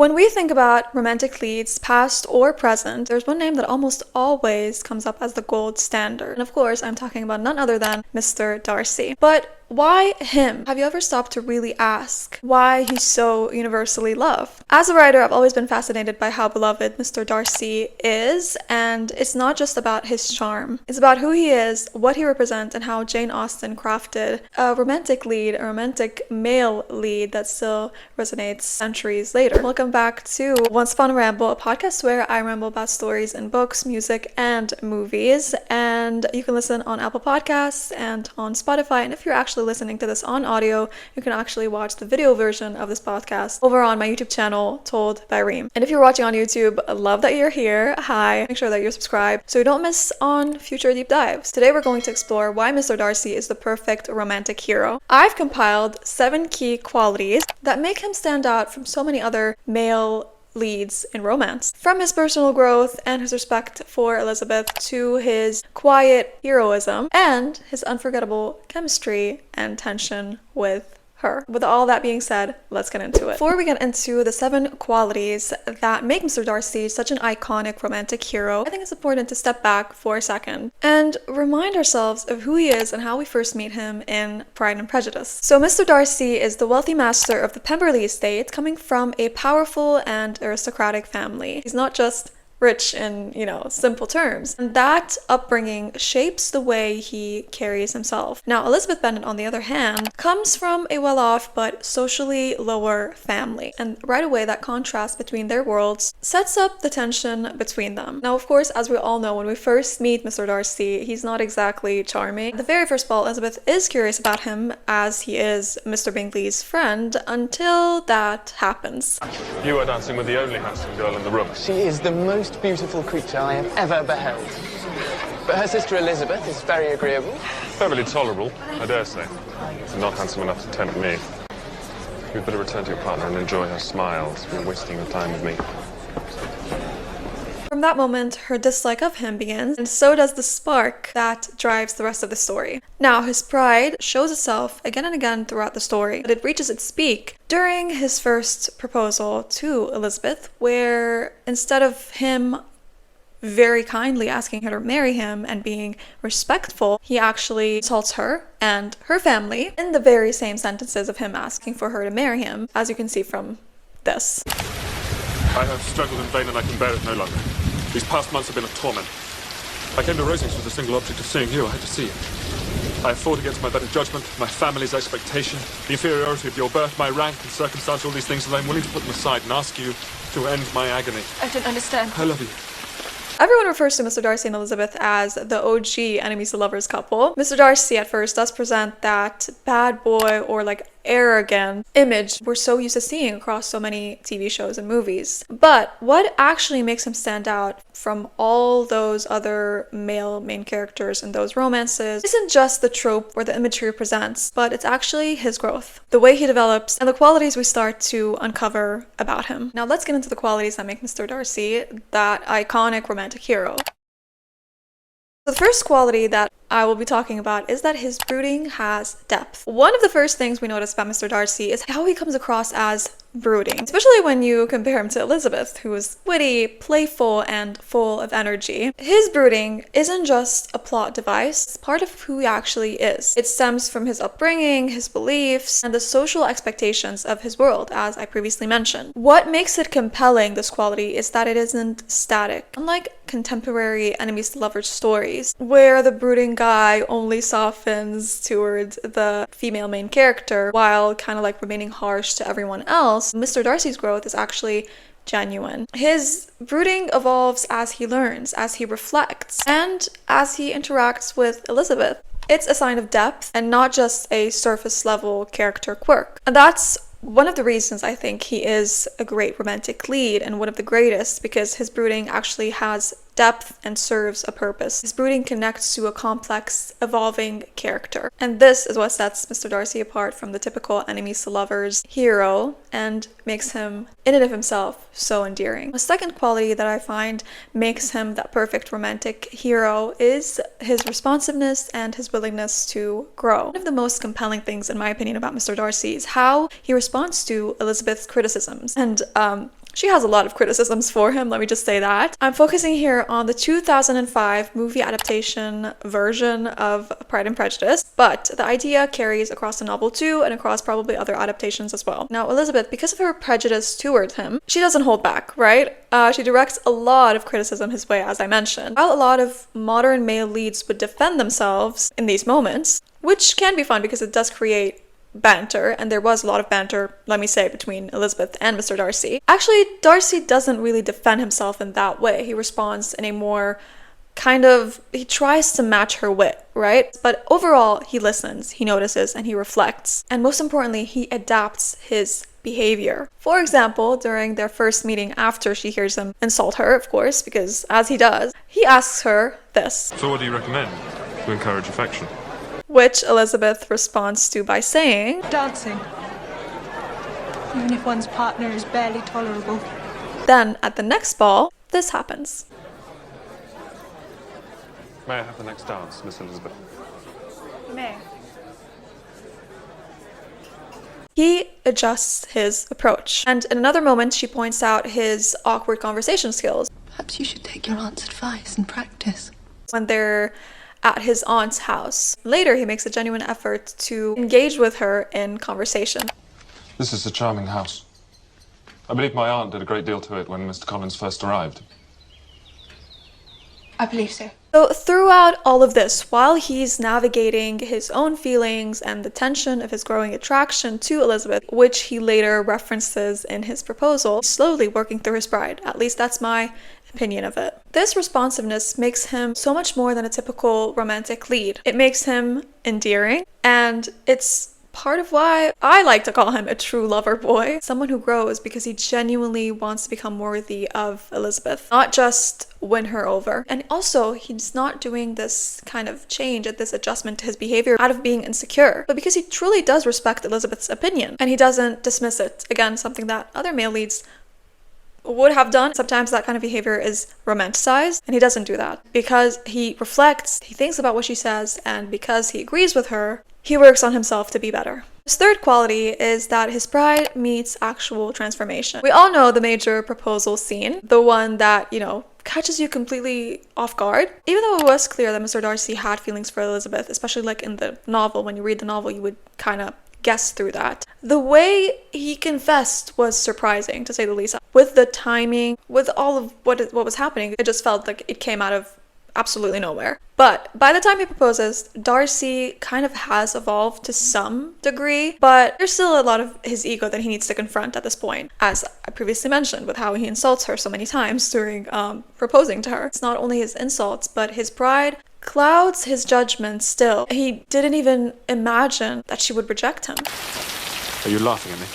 When we think about romantic leads, past or present, there's one name that almost always comes up as the gold standard. And of course, I'm talking about none other than Mr. Darcy. But why him? Have you ever stopped to really ask why he's so universally loved? As a writer, I've always been fascinated by how beloved Mr. Darcy is, and it's not just about his charm. It's about who he is, what he represents, and how Jane Austen crafted a romantic lead, a romantic male lead that still resonates centuries later. Welcome back to Once Upon a Ramble, a podcast where I ramble about stories in books, music, and movies. And you can listen on Apple Podcasts and on Spotify. And if you're actually listening to this on audio, you can actually watch the video version of this podcast over on my YouTube channel, Told by Reem. And if you're watching on YouTube, I love that you're here. Hi. Make sure that you're subscribed so you don't miss on future deep dives. Today we're going to explore why Mr. Darcy is the perfect romantic hero. I've compiled 7 key qualities that make him stand out from so many other male leads in romance. From his personal growth and his respect for Elizabeth to his quiet heroism and his unforgettable chemistry and tension with her. With all that being said, let's get into it. Before we get into the 7 qualities that make Mr. Darcy such an iconic romantic hero, I think it's important to step back for a second and remind ourselves of who he is and how we first meet him in Pride and Prejudice. So Mr. Darcy is the wealthy master of the Pemberley estate, coming from a powerful and aristocratic family. He's not just rich in, simple terms. And that upbringing shapes the way he carries himself. Now, Elizabeth Bennet, on the other hand, comes from a well-off but socially lower family. And right away, that contrast between their worlds sets up the tension between them. Now, of course, as we all know, when we first meet Mr. Darcy, he's not exactly charming. At the very first ball, Elizabeth is curious about him as he is Mr. Bingley's friend until that happens. You are dancing with the only handsome girl in the room. She is the most beautiful creature I have ever beheld. But her sister Elizabeth is very agreeable. Perfectly tolerable, I dare say. Not handsome enough to tempt me. You'd better return to your partner and enjoy her smiles. You're wasting your time with me. From that moment, her dislike of him begins, and so does the spark that drives the rest of the story. Now, his pride shows itself again and again throughout the story, but it reaches its peak during his first proposal to Elizabeth, where instead of him very kindly asking her to marry him and being respectful, he actually insults her and her family in the very same sentences of him asking for her to marry him, as you can see from this. I have struggled in vain and I can bear it no longer. These past months have been a torment. I came to Rosings with the single object of seeing you. I had to see you. I have fought against my better judgment, my family's expectation, the inferiority of your birth, my rank and circumstance, all these things, and I'm willing to put them aside and ask you to end my agony. I don't understand. I love you. Everyone refers to Mr. Darcy and Elizabeth as the OG enemies to lovers couple. Mr. Darcy at first does present that bad boy or arrogant image we're so used to seeing across so many TV shows and movies. But what actually makes him stand out from all those other male main characters in those romances isn't just the trope or the imagery he presents, but it's actually his growth, the way he develops, and the qualities we start to uncover about him. Now let's get into the qualities that make Mr. Darcy that iconic romantic hero. The first quality that I will be talking about is that his brooding has depth. One of the first things we notice about Mr. Darcy is how he comes across as brooding, especially when you compare him to Elizabeth, who is witty, playful, and full of energy. His brooding isn't just a plot device, it's part of who he actually is. It stems from his upbringing, his beliefs, and the social expectations of his world, as I previously mentioned. What makes it compelling, this quality, is that it isn't static. Unlike contemporary enemies to lovers stories, where the brooding guy only softens towards the female main character while kind of remaining harsh to everyone else, Mr. Darcy's growth is actually genuine. His brooding evolves as he learns, as he reflects, and as he interacts with Elizabeth. It's a sign of depth and not just a surface level character quirk. And that's one of the reasons I think he is a great romantic lead and one of the greatest, because his brooding actually has depth and serves a purpose. His brooding connects to a complex, evolving character. And this is what sets Mr. Darcy apart from the typical enemies to lovers hero and makes him, in and of himself, so endearing. A second quality that I find makes him that perfect romantic hero is his responsiveness and his willingness to grow. One of the most compelling things, in my opinion, about Mr. Darcy is how he responds to Elizabeth's criticisms. And She has a lot of criticisms for him, let me just say that. I'm focusing here on the 2005 movie adaptation version of Pride and Prejudice, but the idea carries across the novel too, and across probably other adaptations as well. Now, Elizabeth, because of her prejudice towards him, she doesn't hold back, right? She directs a lot of criticism his way, as I mentioned. While a lot of modern male leads would defend themselves in these moments, which can be fun because it does create banter, and there was a lot of banter, let me say, between Elizabeth and Mr. Darcy. Actually, Darcy doesn't really defend himself in that way. He responds in a more he tries to match her wit, right? But overall, he listens, he notices, and he reflects. And most importantly, he adapts his behavior. For example, during their first meeting after she hears him insult her, of course, because as he does, he asks her this. So what do you recommend to encourage affection? Which Elizabeth responds to by saying, dancing. Even if one's partner is barely tolerable. Then, at the next ball, this happens. May I have the next dance, Miss Elizabeth? May. He adjusts his approach. And in another moment, she points out his awkward conversation skills. Perhaps you should take your aunt's advice and practice. When they're at his aunt's house. Later, he makes a genuine effort to engage with her in conversation. This is a charming house. I believe my aunt did a great deal to it when Mr. Collins first arrived. I believe so. So throughout all of this, while he's navigating his own feelings and the tension of his growing attraction to Elizabeth, which he later references in his proposal, slowly working through his pride. At least that's my opinion of it. This responsiveness makes him so much more than a typical romantic lead. It makes him endearing, and it's part of why I like to call him a true lover boy. Someone who grows because he genuinely wants to become worthy of Elizabeth, not just win her over. And also, he's not doing this kind of change and this adjustment to his behavior out of being insecure, but because he truly does respect Elizabeth's opinion, and he doesn't dismiss it. Again, something that other male leads would have done. Sometimes that kind of behavior is romanticized, and he doesn't do that. Because he reflects, he thinks about what she says, and because he agrees with her, he works on himself to be better. His third quality is that his pride meets actual transformation. We all know the major proposal scene, the one that, catches you completely off guard. Even though it was clear that Mr. Darcy had feelings for Elizabeth, especially like in the novel, when you read the novel, you would kind of guess through that. The way he confessed was surprising, to say the least. With the timing, with all of what was happening, it just felt like it came out of absolutely nowhere. But by the time he proposes, Darcy kind of has evolved to some degree, but there's still a lot of his ego that he needs to confront at this point, as I previously mentioned, with how he insults her so many times during proposing to her. It's not only his insults, but his pride clouds his judgment still. He didn't even imagine that she would reject him. Are you laughing at me?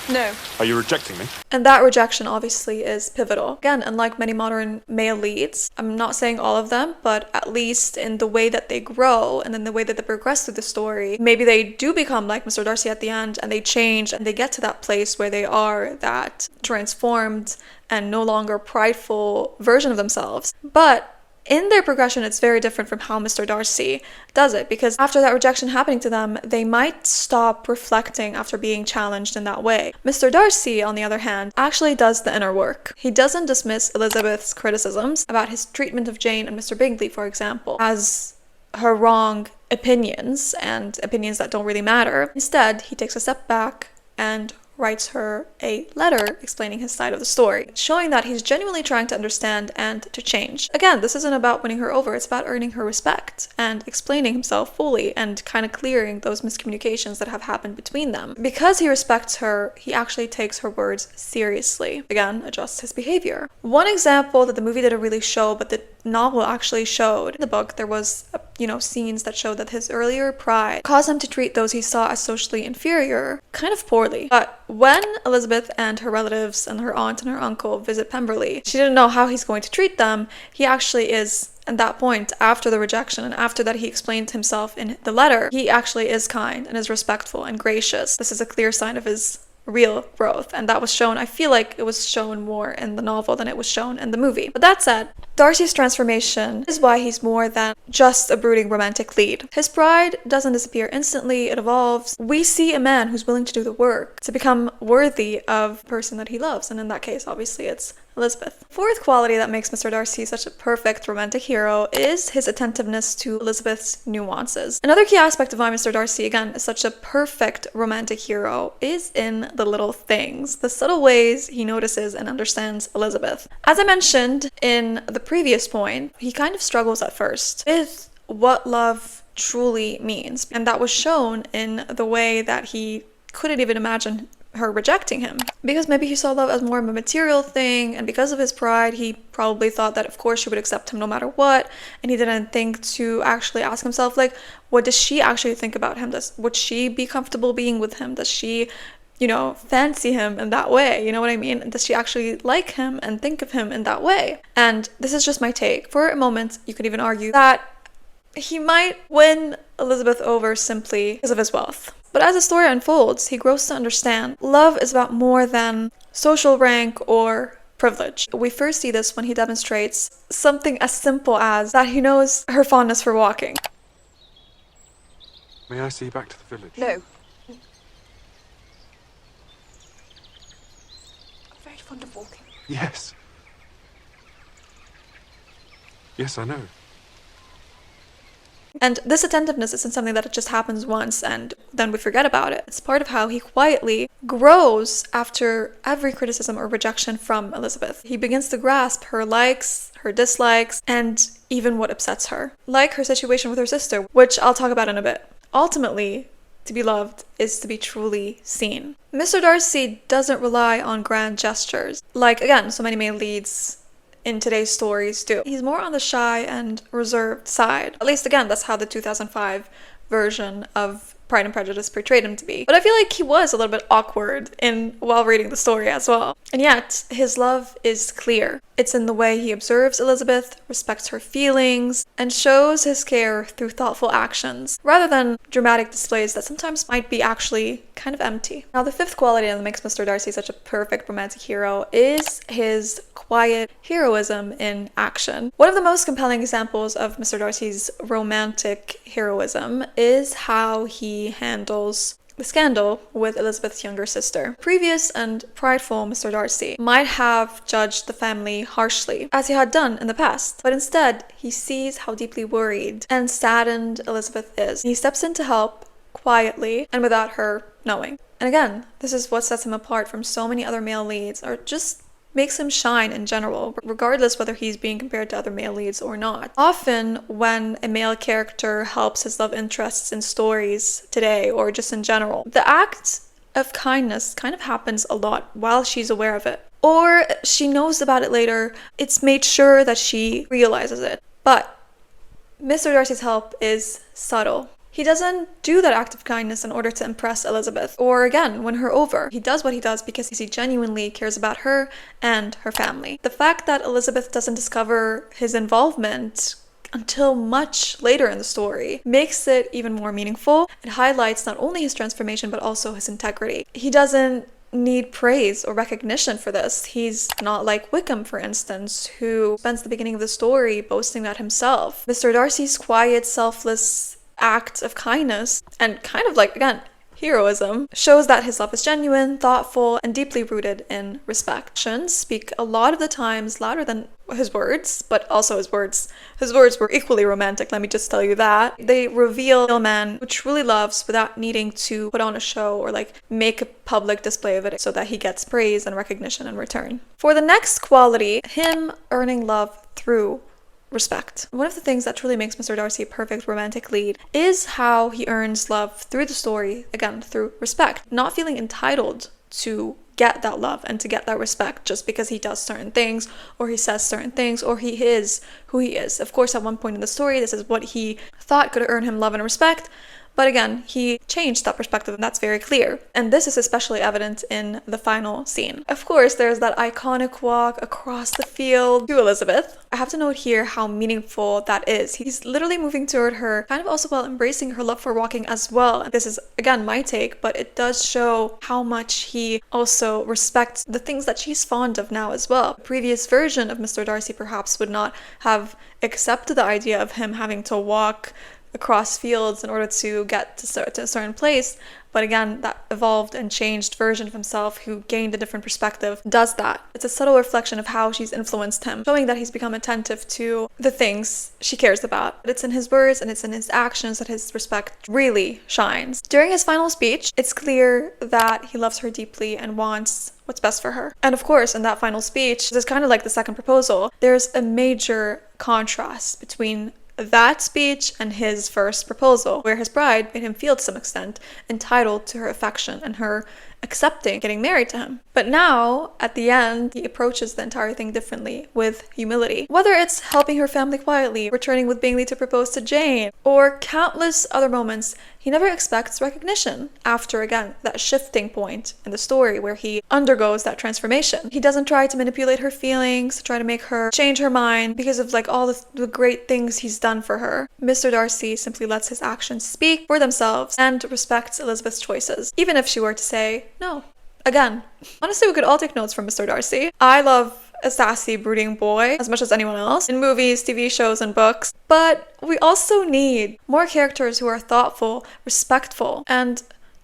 No. Are you rejecting me? And that rejection obviously is pivotal. Again, unlike many modern male leads, I'm not saying all of them, but at least in the way that they grow and in the way that they progress through the story, maybe they do become like Mr. Darcy at the end, and they change and they get to that place where they are that transformed and no longer prideful version of themselves. But in their progression, it's very different from how Mr. Darcy does it, because after that rejection happening to them, they might stop reflecting after being challenged in that way. Mr. Darcy, on the other hand, actually does the inner work. He doesn't dismiss Elizabeth's criticisms about his treatment of Jane and Mr. Bingley, for example, as her wrong opinions and opinions that don't really matter. Instead, he takes a step back and writes her a letter explaining his side of the story, showing that he's genuinely trying to understand and to change. Again, this isn't about winning her over, it's about earning her respect and explaining himself fully and kind of clearing those miscommunications that have happened between them. Because he respects her, he actually takes her words seriously. Again, adjusts his behavior. One example that the movie didn't really show, but the novel actually showed. In the book, there was scenes that showed that his earlier pride caused him to treat those he saw as socially inferior kind of poorly. But when Elizabeth and her relatives and her aunt and her uncle visit Pemberley, she didn't know how he's going to treat them. He actually is, at that point, after the rejection and after that he explained himself in the letter, he actually is kind and is respectful and gracious. This is a clear sign of his real growth, and that was shown, I feel like it was shown more in the novel than it was shown in the movie. But that said, Darcy's transformation is why he's more than just a brooding romantic lead. His pride doesn't disappear instantly, it evolves. We see a man who's willing to do the work to become worthy of the person that he loves, and in that case, obviously, it's Elizabeth. Fourth quality that makes Mr. Darcy such a perfect romantic hero is his attentiveness to Elizabeth's nuances. Another key aspect of why Mr. Darcy, again, is such a perfect romantic hero is in the little things, the subtle ways he notices and understands Elizabeth. As I mentioned in the previous point, he kind of struggles at first with what love truly means, and that was shown in the way that he couldn't even imagine her rejecting him, because maybe he saw love as more of a material thing, and because of his pride he probably thought that of course she would accept him no matter what, and he didn't think to actually ask himself, like, what does she actually think about him? Would she be comfortable being with him? Does she, fancy him in that way? You know what I mean? Does she actually like him and think of him in that way? And this is just my take. For a moment, you could even argue that he might win Elizabeth over simply because of his wealth. But as the story unfolds, he grows to understand love is about more than social rank or privilege. We first see this when he demonstrates something as simple as that he knows her fondness for walking. May I see you back to the village? No. I'm very fond of walking. Yes. Yes, I know. And this attentiveness isn't something that just happens once and then we forget about it. It's part of how he quietly grows after every criticism or rejection from Elizabeth. He begins to grasp her likes, her dislikes, and even what upsets her. Like her situation with her sister, which I'll talk about in a bit. Ultimately, to be loved is to be truly seen. Mr. Darcy doesn't rely on grand gestures, like, again, so many male leads in today's stories do. He's more on the shy and reserved side. At least, again, that's how the 2005 version of Pride and Prejudice portrayed him to be. But I feel like he was a little bit awkward while reading the story as well. And yet, his love is clear. It's in the way he observes Elizabeth, respects her feelings, and shows his care through thoughtful actions, rather than dramatic displays that sometimes might be actually kind of empty. Now, the fifth quality that makes Mr. Darcy such a perfect romantic hero is his quiet heroism in action. One of the most compelling examples of Mr. Darcy's romantic heroism is how he handles the scandal with Elizabeth's younger sister. Previous and prideful Mr. Darcy might have judged the family harshly, as he had done in the past, but instead he sees how deeply worried and saddened Elizabeth is. He steps in to help quietly and without her knowing. And again, this is what sets him apart from so many other male leads, or just makes him shine in general, regardless whether he's being compared to other male leads or not. Often when a male character helps his love interests in stories today, or just in general, the act of kindness kind of happens a lot while she's aware of it. Or she knows about it later, it's made sure that she realizes it. But Mr. Darcy's help is subtle. He doesn't do that act of kindness in order to impress Elizabeth or, again, win her over. He does what he does because he genuinely cares about her and her family. The fact that Elizabeth doesn't discover his involvement until much later in the story makes it even more meaningful. It highlights not only his transformation but also his integrity. He doesn't need praise or recognition for this. He's not like Wickham, for instance, who spends the beginning of the story boasting about himself. Mr. Darcy's quiet, selfless act of kindness and kind of like, again, heroism shows that his love is genuine, thoughtful, and deeply rooted in respect. Actions speak a lot of the times louder than his words, but also his words were equally romantic, let me just tell you that. They reveal a man who truly loves without needing to put on a show or like make a public display of it so that he gets praise and recognition in return. For the next quality, him earning love through respect. One of the things that truly makes Mr. Darcy a perfect romantic lead is how he earns love through the story, again, through respect. Not feeling entitled to get that love and to get that respect just because he does certain things or he says certain things or he is who he is. Of course, at one point in the story, this is what he thought could earn him love and respect, But again, he changed that perspective, and that's very clear. And this is especially evident in the final scene. Of course, there's that iconic walk across the field to Elizabeth. I have to note here how meaningful that is. He's literally moving toward her, kind of also while embracing her love for walking as well. This is, again, my take, but it does show how much he also respects the things that she's fond of now as well. The previous version of Mr. Darcy perhaps would not have accepted the idea of him having to walk across fields in order to get to a certain place. But again, that evolved and changed version of himself who gained a different perspective does that. It's a subtle reflection of how she's influenced him, showing that he's become attentive to the things she cares about. It's in his words and it's in his actions that his respect really shines. During his final speech, it's clear that he loves her deeply and wants what's best for her. And of course, in that final speech, this is kind of like the second proposal, there's a major contrast between that speech and his first proposal, where his bride made him feel to some extent entitled to her affection and her accepting getting married to him. But now, at the end, he approaches the entire thing differently, with humility. Whether it's helping her family quietly, returning with Bingley to propose to Jane, or countless other moments, he never expects recognition after, again, that shifting point in the story where he undergoes that transformation. He doesn't try to manipulate her feelings, try to make her change her mind because of like all the great things he's done for her. Mr. Darcy simply lets his actions speak for themselves and respects Elizabeth's choices, even if she were to say no. Again, honestly, we could all take notes from Mr. Darcy. I love a sassy, brooding boy as much as anyone else in movies, TV shows, and books. But we also need more characters who are thoughtful, respectful, and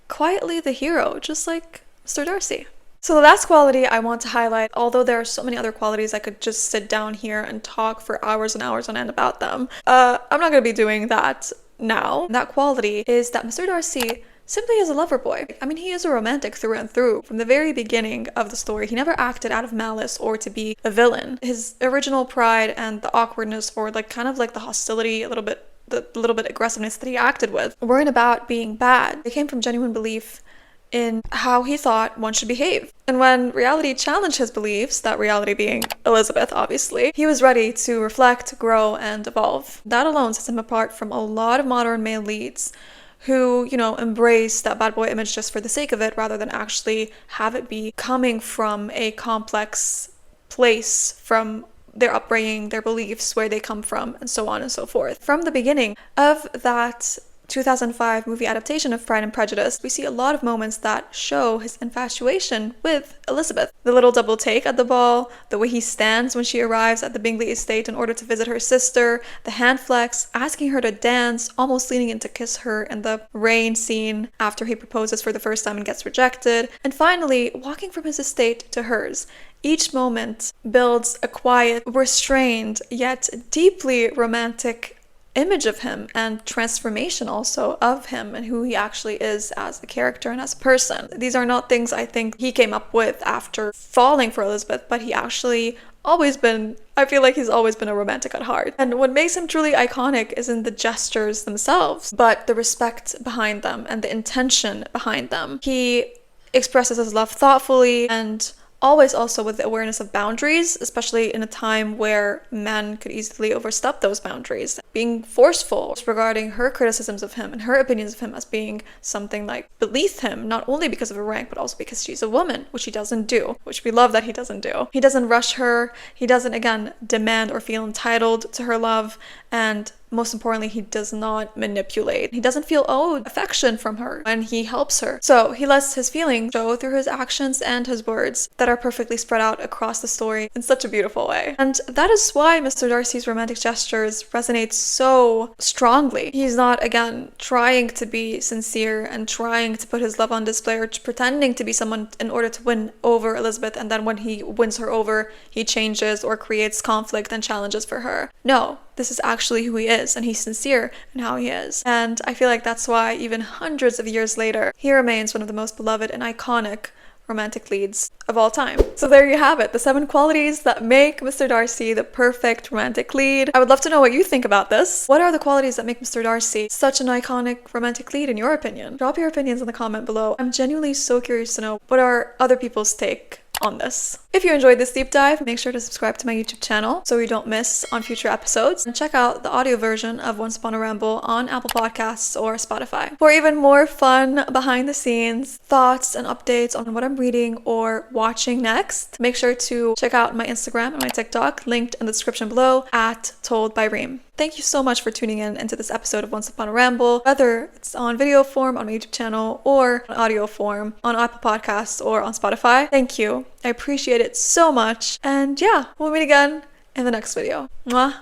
quietly the hero, just like Mr. Darcy. So the last quality I want to highlight, although there are so many other qualities I could just sit down here and talk for hours and hours on end about them, I'm not going to be doing that now. That quality is that Mr. Darcy simply is a lover boy. I mean, he is a romantic through and through. From the very beginning of the story, he never acted out of malice or to be a villain. His original pride and the awkwardness, or like kind of like the hostility, the little bit aggressiveness that he acted with, weren't about being bad. They came from genuine belief in how he thought one should behave. And when reality challenged his beliefs, that reality being Elizabeth, obviously, he was ready to reflect, grow, and evolve. That alone sets him apart from a lot of modern male leads who, embrace that bad boy image just for the sake of it, rather than actually have it be coming from a complex place, from their upbringing, their beliefs, where they come from, and so on and so forth. From the beginning of that 2005 movie adaptation of Pride and Prejudice, we see a lot of moments that show his infatuation with Elizabeth. The little double take at the ball, the way he stands when she arrives at the Bingley estate in order to visit her sister, the hand flex, asking her to dance, almost leaning in to kiss her in the rain scene after he proposes for the first time and gets rejected, and finally walking from his estate to hers. Each moment builds a quiet, restrained, yet deeply romantic image of him, and transformation also of him and who he actually is as a character and as a person. These are not things I think he came up with after falling for Elizabeth, but he actually I feel like he's always been a romantic at heart. And what makes him truly iconic isn't the gestures themselves, but the respect behind them and the intention behind them. He expresses his love thoughtfully and always also with the awareness of boundaries, especially in a time where men could easily overstep those boundaries. Being forceful regarding her criticisms of him and her opinions of him as being something like beneath him, not only because of her rank, but also because she's a woman, which he doesn't do, which we love that he doesn't do. He doesn't rush her. He doesn't, again, demand or feel entitled to her love. And most importantly, he does not manipulate. He doesn't feel owed affection from her when he helps her. So he lets his feelings show through his actions and his words that are perfectly spread out across the story in such a beautiful way. And that is why Mr. Darcy's romantic gestures resonate so strongly. He's not, again, trying to be sincere and trying to put his love on display or pretending to be someone in order to win over Elizabeth, and then when he wins her over, he changes or creates conflict and challenges for her. No. This is actually who he is, and he's sincere in how he is. And I feel like that's why, even hundreds of years later, he remains one of the most beloved and iconic romantic leads of all time. So there you have it, the 7 qualities that make Mr. Darcy the perfect romantic lead. I would love to know what you think about this. What are the qualities that make Mr. Darcy such an iconic romantic lead in your opinion? Drop your opinions in the comment below. I'm genuinely so curious to know what are other people's take on this. If you enjoyed this deep dive, make sure to subscribe to my YouTube channel so you don't miss on future episodes, and check out the audio version of Once Upon a Ramble on Apple Podcasts or Spotify. For even more fun behind the scenes thoughts and updates on what I'm reading or watching next, make sure to check out my Instagram and my TikTok, linked in the description below, at Told by Reem. Thank you so much for tuning in into this episode of Once Upon a Ramble, whether it's on video form on my YouTube channel or on audio form on Apple Podcasts or on Spotify. Thank you. I appreciate it so much. And yeah, we'll meet again in the next video. Mwah.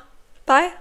Bye.